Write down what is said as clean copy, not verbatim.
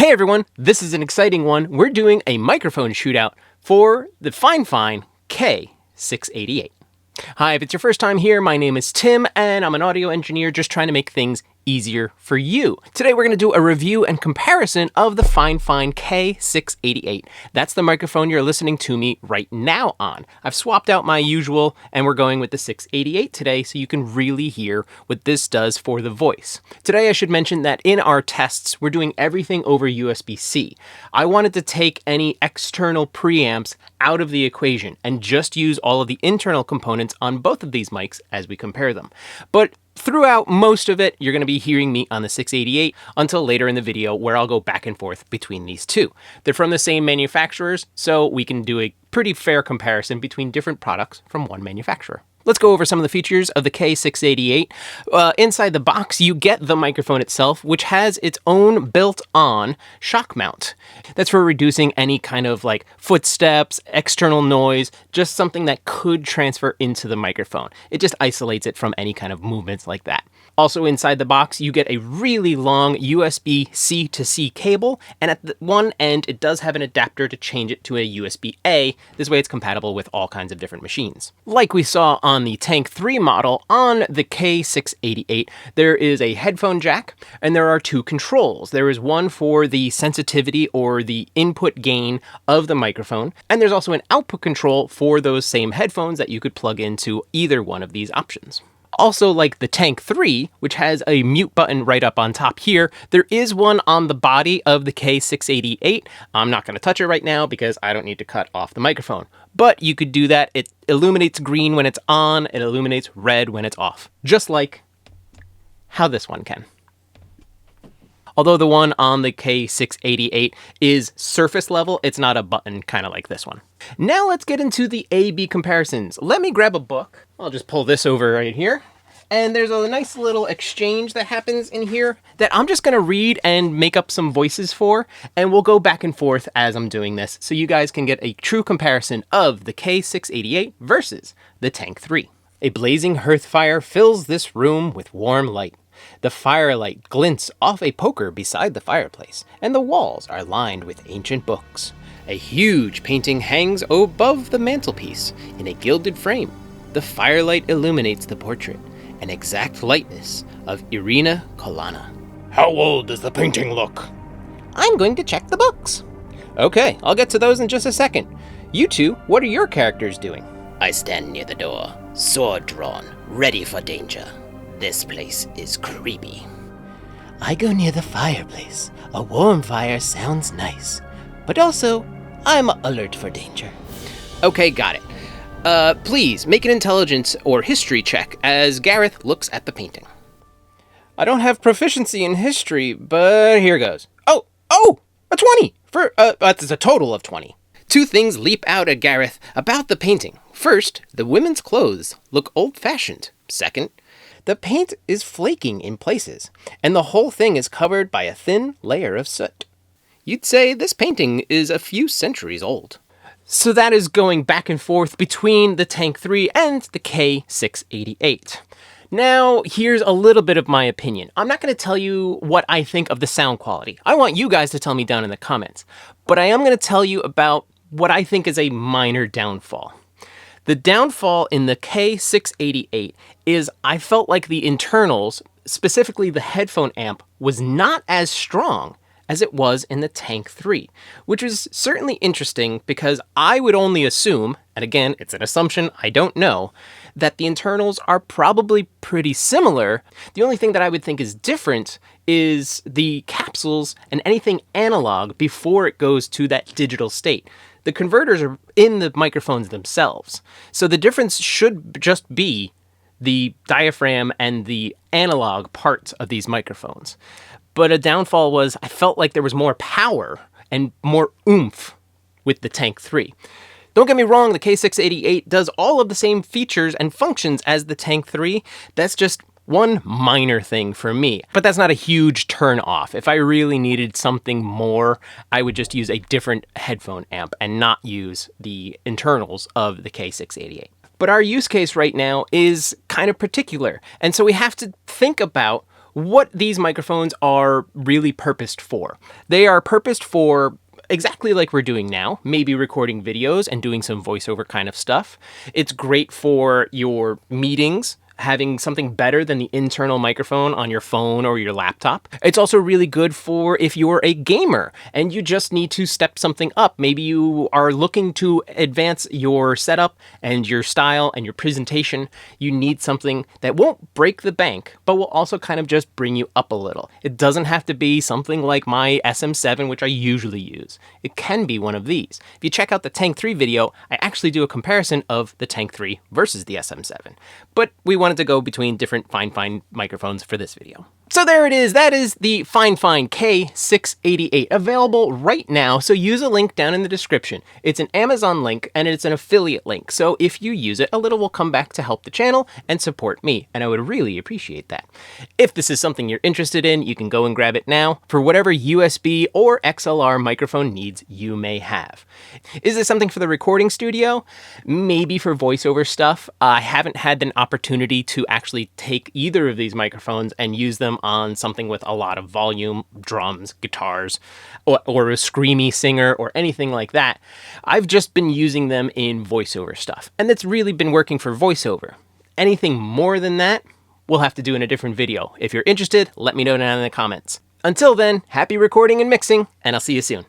Hey everyone, this is an exciting one. We're doing a microphone shootout for the FIFINE K688. Hi, if it's your first time here, my name is Tim, and I'm an audio engineer just trying to make things easier for you. Today we're going to do a review and comparison of the FIFINE K688. That's the microphone you're listening to me right now on. I've swapped out my usual and we're going with the 688 today so you can really hear what this does for the voice. Today I should mention that in our tests we're doing everything over USB-C. I wanted to take any external preamps out of the equation and just use all of the internal components on both of these mics as we compare them. But throughout most of it, you're going to be hearing me on the 688 until later in the video where I'll go back and forth between these two. They're from the same manufacturers, so we can do a pretty fair comparison between different products from one manufacturer. Let's go over some of the features of the K688. Inside the box, you get the microphone itself, which has its own built-on shock mount. That's for reducing any kind of like footsteps, external noise, just something that could transfer into the microphone. It just isolates it from any kind of movements like that. Also inside the box, you get a really long USB-C to C cable, and at the one end, it does have an adapter to change it to a USB-A. This way it's compatible with all kinds of different machines. Like we saw on the Tank 3 model, on the K688, there is a headphone jack, and there are two controls. There is one for the sensitivity or the input gain of the microphone, and there's also an output control for those same headphones that you could plug into either one of these options. Also, like the Tank 3, which has a mute button right up on top here, there is one on the body of the K688. I'm not going to touch it right now because I don't need to cut off the microphone. But you could do that. It illuminates green when it's on, it illuminates red when it's off. Just like how this one can. Although the one on the K688 is surface level, it's not a button kind of like this one. Now let's get into the A-B comparisons. Let me grab a book. I'll just pull this over right here. And there's a nice little exchange that happens in here that I'm just going to read and make up some voices for, and we'll go back and forth as I'm doing this so you guys can get a true comparison of the K688 versus the Tank 3. A blazing hearth fire fills this room with warm light. The firelight glints off a poker beside the fireplace, and the walls are lined with ancient books. A huge painting hangs above the mantelpiece in a gilded frame. The firelight illuminates the portrait, an exact likeness of Irina Kolana. How old does the painting look? I'm going to check the books. Okay, I'll get to those in just a second. You two, what are your characters doing? I stand near the door, sword drawn, ready for danger. This place is creepy. I go near the fireplace. A warm fire sounds nice, but also I'm alert for danger. Okay, got it. Please make an intelligence or history check as Gareth looks at the painting. I don't have proficiency in history, but here goes. Oh, a 20! That's a total of 20. Two things leap out at Gareth about the painting. First, the women's clothes look old-fashioned. Second, the paint is flaking in places, and the whole thing is covered by a thin layer of soot. You'd say this painting is a few centuries old. So that is going back and forth between the Tank 3 and the K688. Now, here's a little bit of my opinion. I'm not going to tell you what I think of the sound quality. I want you guys to tell me down in the comments. But I am going to tell you about what I think is a minor downfall. The downfall in the K688 is I felt like the internals, specifically the headphone amp, was not as strong as it was in the Tank 3, which is certainly interesting because I would only assume, and again, it's an assumption, I don't know, that the internals are probably pretty similar. The only thing that I would think is different is the capsules and anything analog before it goes to that digital state. The converters are in the microphones themselves. So the difference should just be the diaphragm and the analog parts of these microphones. But a downfall was I felt like there was more power and more oomph with the Tank 3. Don't get me wrong, the K688 does all of the same features and functions as the Tank 3. That's just one minor thing for me, but that's not a huge turn off. If I really needed something more, I would just use a different headphone amp and not use the internals of the K688. But our use case right now is kind of particular, and so we have to think about what these microphones are really purposed for. They are purposed for exactly like we're doing now, maybe recording videos and doing some voiceover kind of stuff. It's great for your meetings, having something better than the internal microphone on your phone or your laptop. It's also really good for if you're a gamer and you just need to step something up. Maybe you are looking to advance your setup and your style and your presentation. You need something that won't break the bank, but will also kind of just bring you up a little. It doesn't have to be something like my SM7, which I usually use. It can be one of these. If you check out the Tank 3 video, I actually do a comparison of the Tank 3 versus the SM7. But we wanted to go between different FIFINE microphones for this video. So there it is. That is the FIFINE K688, available right now. So use a link down in the description. It's an Amazon link and it's an affiliate link. So if you use it, a little will come back to help the channel and support me. And I would really appreciate that. If this is something you're interested in, you can go and grab it now for whatever USB or XLR microphone needs you may have. Is this something for the recording studio? Maybe for voiceover stuff. I haven't had an opportunity to actually take either of these microphones and use them on something with a lot of volume, drums, guitars, or a screamy singer or anything like that. I've just been using them in voiceover stuff, and it's really been working for voiceover. Anything more than that, we'll have to do in a different video. If you're interested, let me know down in the comments. Until then, happy recording and mixing, and I'll see you soon.